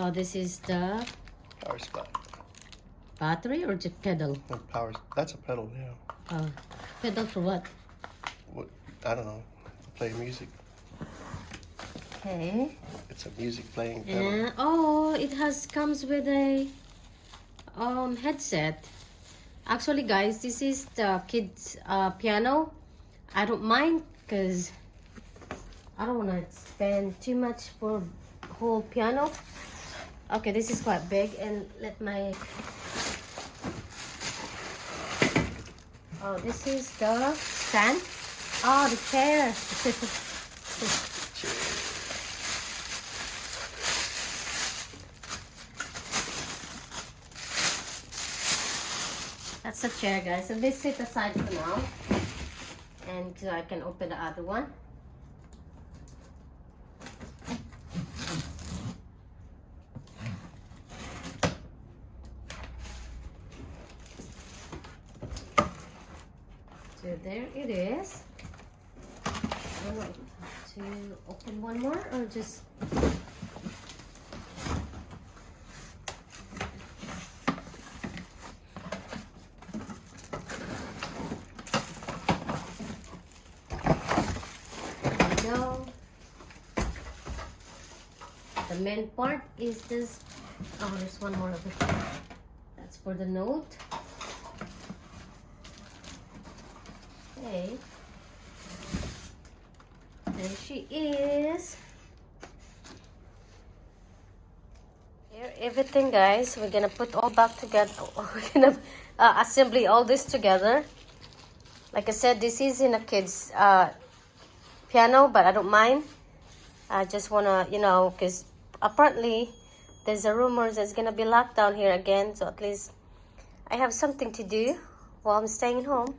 Oh, this is the Power supply. battery or just pedal? No, power. That's a pedal, yeah. Oh, pedal for what? What? I don't know. Play music. Okay. It's a music playing pedal. And oh, it comes with a headset. Actually, guys, this is the kids piano. I don't mind because I don't want to spend too much for whole piano. Okay, this is quite big, and let my this is the stand. Oh, the chair. That's a chair, guys. So this sit aside for now, and so I can open the other one. So there it is. I don't know to open one more or just. No. The main part is this. Oh, there's one more of it. That's for the note. Okay. There she is. Here, everything, guys. We're gonna put all back together. We're gonna assemble all this together. Like I said, this is in a kid's piano, but I don't mind. I just wanna, because apparently there's a rumor there's gonna be lockdown here again, so at least I have something to do while I'm staying home.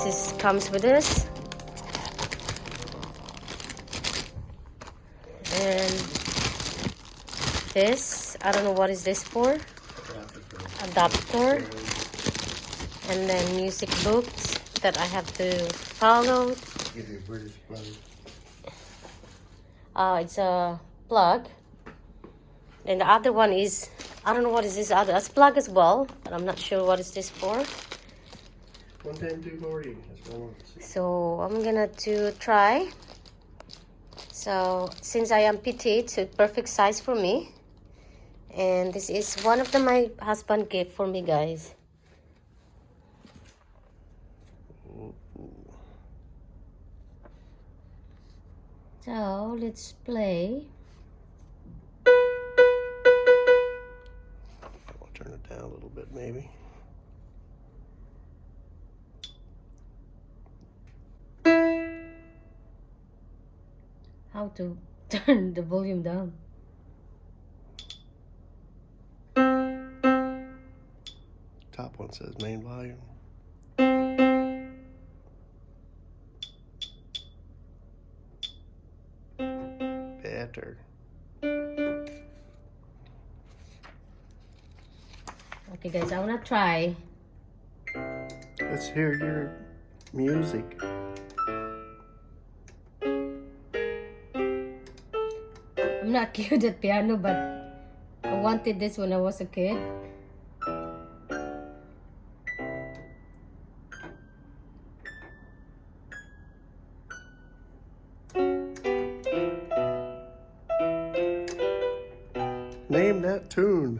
This comes with this, and this, I don't know what is this for, adapter, and then music books that I have to follow. Give you a British plug. It's a plug. Then the other one is, I don't know what is this other, it's plug as well, but I'm not sure what is this for. 110-240. That's what I want to see. So I'm gonna try. So since I am petite, so perfect size for me. And this is one of my husband gift for me, guys. So let's play. I'll turn it down a little bit, maybe. How to turn the volume down? Top one says main volume. Better. Okay, guys, I wanna try. Let's hear your music. I'm not good at piano, but I wanted this when I was a kid. Name that tune.